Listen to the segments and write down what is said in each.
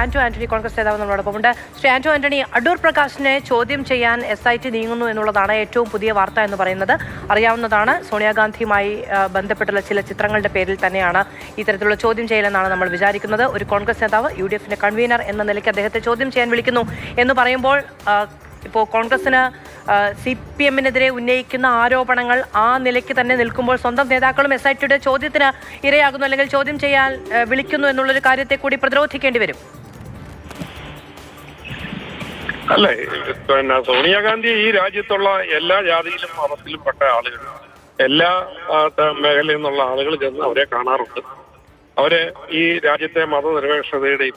ആന്റോ ആന്റണി, കോൺഗ്രസ് നേതാവ് നമ്മളോടൊപ്പമുണ്ട്. ശ്രീ ആന്റോ ആന്റണി, അടൂർ പ്രകാശിനെ ചോദ്യം ചെയ്യാൻ SIT നീങ്ങുന്നു എന്നുള്ളതാണ് ഏറ്റവും പുതിയ വാർത്ത എന്ന് പറയുന്നത്. അറിയാവുന്നതാണ്, സോണിയാഗാന്ധിയുമായി ബന്ധപ്പെട്ടുള്ള ചില ചിത്രങ്ങളുടെ പേരിൽ തന്നെയാണ് ഇത്തരത്തിലുള്ള ചോദ്യം ചെയ്യലെന്നാണ് നമ്മൾ വിചാരിക്കുന്നത്. ഒരു കോൺഗ്രസ് നേതാവ് UDFന്റെ കൺവീനർ എന്ന നിലയ്ക്ക് അദ്ദേഹത്തെ ചോദ്യം ചെയ്യാൻ വിളിക്കുന്നു എന്ന് പറയുമ്പോൾ ഇപ്പോൾ കോൺഗ്രസിന് CPM-നെതിരെ ഉന്നയിക്കുന്ന ആരോപണങ്ങൾ ആ നിലയ്ക്ക് തന്നെ നിൽക്കുമ്പോൾ സ്വന്തം നേതാക്കളും SITയുടെ ചോദ്യത്തിന് ഇരയാകുന്നു, അല്ലെങ്കിൽ ചോദ്യം ചെയ്യാൻ വിളിക്കുന്നു എന്നുള്ളൊരു കാര്യത്തെ കൂടി പ്രതിരോധിക്കേണ്ടി വരും. അല്ലേ, പിന്നെ സോണിയാഗാന്ധി ഈ രാജ്യത്തുള്ള എല്ലാ ജാതിയിലും മതത്തിലും പെട്ട ആളുകൾ, എല്ലാ മേഖലയിൽ നിന്നുള്ള ആളുകൾ ചെന്ന് അവരെ കാണാറുണ്ട്. അവര് ഈ രാജ്യത്തെ മതനിരപേക്ഷതയുടെയും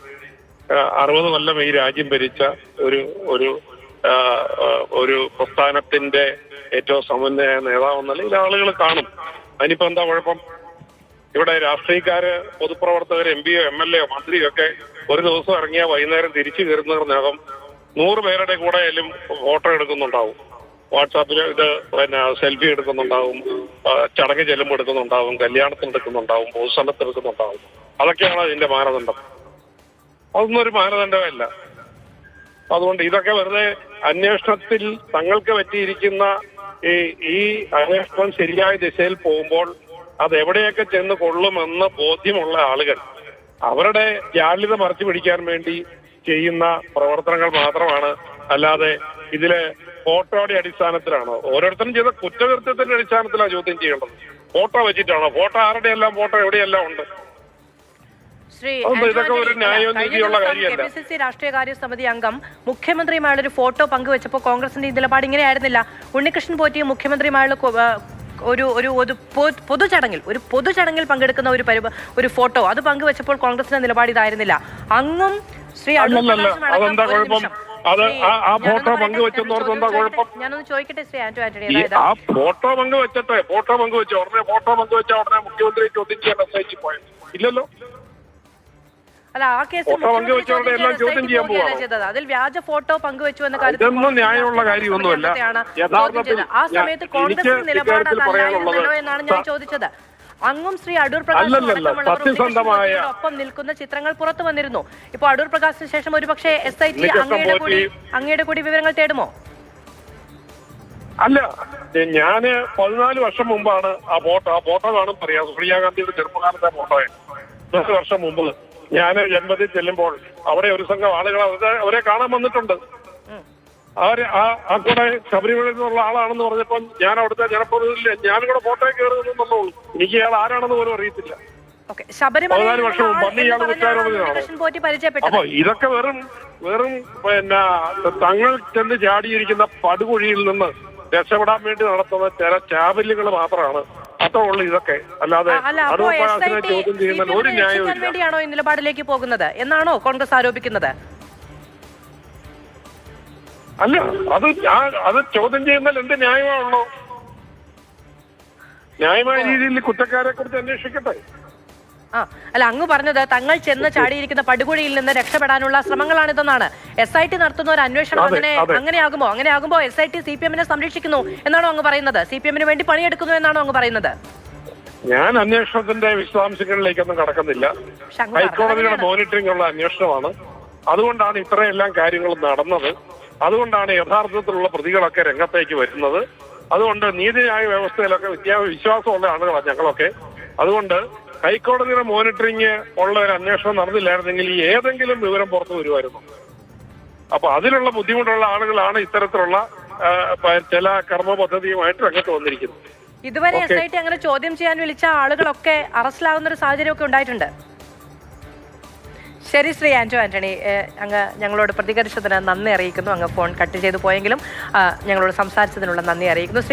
60 കൊല്ലം ഈ രാജ്യം ഭരിച്ച ഒരു പ്രസ്ഥാനത്തിന്റെ ഏറ്റവും സമന്വയ നേതാവെന്ന നിലയിൽ ആളുകൾ കാണും. അതിനിപ്പോ എന്താ കുഴപ്പം? ഇവിടെ രാഷ്ട്രീയക്കാര്, പൊതുപ്രവർത്തകർ, MPയോ MLAയോ മന്ത്രിയോ ഒക്കെ ഒരു ദിവസം ഇറങ്ങിയാൽ വൈകുന്നേരം തിരിച്ചു കയറുന്നതിനകം 100 പേരുടെ കൂടെ എല്ലാം ഫോട്ടോ എടുക്കുന്നുണ്ടാവും, വാട്സാപ്പിൽ പിന്നെ സെൽഫി എടുക്കുന്നുണ്ടാവും, ചടങ്ങ് ചെല്ലുമ്പോൾ എടുക്കുന്നുണ്ടാവും, കല്യാണത്തിന് എടുക്കുന്നുണ്ടാവും, പൊതുസ്ഥലത്ത് എടുക്കുന്നുണ്ടാവും. അതൊക്കെയാണ് അതിന്റെ മാനദണ്ഡം. അതൊന്നും ഒരു മാനദണ്ഡമല്ല. അതുകൊണ്ട് ഇതൊക്കെ വെറുതെ അന്വേഷണത്തിൽ തങ്ങൾക്ക് പറ്റിയിരിക്കുന്ന ഈ അന്വേഷണം ശരിയായ ദിശയിൽ പോകുമ്പോൾ അത് എവിടെയൊക്കെ ചെന്ന് കൊള്ളുമെന്ന് ബോധ്യമുള്ള ആളുകൾ അവരുടെ ജാള്യത മറച്ചു പിടിക്കാൻ വേണ്ടി ചെയ്യുന്ന പ്രവർത്തനങ്ങൾ മാത്രമാണ്. അല്ലാതെ ഇതില് ഫോട്ടോയുടെ അടിസ്ഥാനത്തിലാണോ? ഓരോരുത്തരും ചെയ്ത കുറ്റകൃത്യത്തിന്റെ അടിസ്ഥാനത്തിലാണ് ചോദ്യം ചെയ്യേണ്ടത്. ഫോട്ടോ വെച്ചിട്ടാണോ? ഫോട്ടോ ആരുടെയെല്ലാം ഫോട്ടോ എവിടെയെല്ലാം ഉണ്ട്. KPCC രാഷ്ട്രീയകാര്യ സമിതി അംഗം മുഖ്യമന്ത്രിയുമായുള്ള ഒരു ഫോട്ടോ പങ്കുവെച്ചപ്പോൾ കോൺഗ്രസിന്റെ നിലപാട് ഇങ്ങനെയായിരുന്നില്ല. ഉണ്ണികൃഷ്ണൻ പോറ്റിയും മുഖ്യമന്ത്രിയുമായുള്ള ഒരു പൊതുചടങ്ങിൽ പങ്കെടുക്കുന്ന ഒരു ഫോട്ടോ അത് പങ്കുവെച്ചപ്പോൾ കോൺഗ്രസിന്റെ നിലപാട് ഇതായിരുന്നില്ല. അങ്ങും ശ്രീ ഞാനൊന്ന് ചോദിക്കട്ടെ ശ്രീ ആന്റോ ആന്റണി, ആ ഫോട്ടോ പങ്കുവെച്ചോട്ടെ, ഫോട്ടോ പങ്കുവെച്ച ഉടനെ മുഖ്യമന്ത്രി ചോദ്യം ചെയ്യാൻ ഇല്ലല്ലോ. അല്ല, ആ കേസിൽ അതിൽ വ്യാജ ഫോട്ടോ പങ്കുവെച്ചു എന്ന കാര്യത്തിൽ ന്യായമുള്ള കാര്യമൊന്നുമല്ല. ആ സമയത്ത് കോൺഗ്രസിന്റെ നിലപാട് അതല്ലായിരുന്നല്ലോ എന്നാണ് ഞാൻ ചോദിച്ചത്. അങ്ങും ശ്രീ അടൂർ പ്രകാശ് ഒപ്പം നിൽക്കുന്ന ചിത്രങ്ങൾ പുറത്തു വന്നിരുന്നു. ഇപ്പൊ അടൂർ പ്രകാശിന് ശേഷം ഒരുപക്ഷെ SIT അങ്ങയുടെ കൂടി വിവരങ്ങൾ തേടുമോ? അല്ല, ഞാന് 14 വർഷം മുമ്പാണ് ആ ഫോട്ടോ കാണും പറയാം. സോണിയാഗാന്ധിയുടെ ചെറുപ്പകാലത്തെ ഫോട്ടോയാണ്. 10 വർഷം മുമ്പ് ഞാൻ ജന്മത്തിൽ ചെല്ലുമ്പോൾ അവിടെ ഒരു സംഘം ആളുകൾ അവരെ കാണാൻ വന്നിട്ടുണ്ട്. ആ കൂടെ ശബരിമലയിൽ നിന്നുള്ള ആളാണെന്ന് പറഞ്ഞപ്പോൾ ഞാൻ അവിടുത്തെ ജനപ്രതിനിധിയില്ല, ഞാനിവിടെ ഫോട്ടോയിൽ കയറുന്നുള്ളൂ. എനിക്ക് ഇയാൾ ആരാണെന്ന് പോലും അറിയത്തില്ല. 14 വർഷം മുമ്പ് അന്ന് ഇയാൾ കുറ്റാരോപിതനാണ്. അപ്പൊ ഇതൊക്കെ വെറും പിന്നെ തങ്ങൾ ചെന്ന് ചാടിയിരിക്കുന്ന പടുകുഴിയിൽ നിന്ന് രക്ഷപ്പെടാൻ വേണ്ടി നടത്തുന്ന ചില ചാബല്യങ്ങൾ മാത്രമാണ്. അത്രേ ഉള്ളൂ ഇതൊക്കെ. അല്ലാതെ ചോദ്യം ചെയ്യുന്ന ഒരു ന്യായവും വേണ്ടിയാണോ ഈ നിലപാടിലേക്ക് പോകുന്നത് എന്നാണോ കോൺഗ്രസ് ആരോപിക്കുന്നത്? അല്ല, അത് ചോദ്യം ചെയ്യുന്നതിൽ എന്ത് ന്യായമാണല്ലോ? ന്യായമായ രീതിയിൽ കുറ്റക്കാരെ കുറിച്ച് അന്വേഷിക്കട്ടെ. അല്ല, അങ്ങ് പറഞ്ഞത് തങ്ങൾ ചെന്ന് ചാടിയിരിക്കുന്ന പടുകുഴിയിൽ നിന്ന് രക്ഷപ്പെടാനുള്ള ശ്രമങ്ങളാണിതെന്നാണ്. SIT നടത്തുന്ന ഒരു അന്വേഷണം അങ്ങനെയാകുമ്പോ SIT CPM-നെ സംരക്ഷിക്കുന്നു എന്നാണോ അങ്ങ് പറയുന്നത്? CPM-ന് വേണ്ടി പണിയെടുക്കുന്നു എന്നാണോ അങ്ങ് പറയുന്നത്? ഞാൻ അന്വേഷണത്തിന്റെ വിശദാംശങ്ങളിലേക്കൊന്നും കടക്കുന്നില്ല. ഹൈക്കോടതിയുടെ മോണിറ്ററിംഗ് ഉള്ള അന്വേഷണമാണ്. അതുകൊണ്ടാണ് ഇത്രയെല്ലാം കാര്യങ്ങൾ നടന്നത്. അതുകൊണ്ടാണ് യഥാർത്ഥത്തിലുള്ള പ്രതികളൊക്കെ രംഗത്തേക്ക് വരുന്നത്. അതുകൊണ്ട് നീതിന്യായ വ്യവസ്ഥയിലൊക്കെ വിശ്വാസമുള്ള ആളുകളാണ് ഞങ്ങളൊക്കെ. അതുകൊണ്ട് ഹൈക്കോടതിയുടെ മോണിറ്ററിംഗ് ഉള്ള ഒരു അന്വേഷണം നടന്നില്ലായിരുന്നെങ്കിൽ ഏതെങ്കിലും വിവരം പുറത്തു വരുമായിരുന്നു. അപ്പൊ അതിനുള്ള ബുദ്ധിമുട്ടുള്ള ആളുകളാണ് ഇത്തരത്തിലുള്ള ചില കർമ്മ പദ്ധതിയുമായിട്ട് രംഗത്ത് വന്നിരിക്കുന്നത്. ഇതുവരെ SIT അങ്ങനെ ചോദ്യം ചെയ്യാൻ വിളിച്ച ആളുകളൊക്കെ അറസ്റ്റിലാകുന്ന ഒരു സാഹചര്യമൊക്കെ ഉണ്ടായിട്ടുണ്ട്. ശരി ശ്രീ ആന്റോ ആന്റണി, അങ്ങ് ഞങ്ങളോട് പ്രതികരിച്ചതിന് നന്ദി അറിയിക്കുന്നു. അങ്ങ് ഫോൺ കട്ട് ചെയ്തു പോയെങ്കിലും ഞങ്ങളോട് സംസാരിച്ചതിനുള്ള നന്ദി അറിയിക്കുന്നു.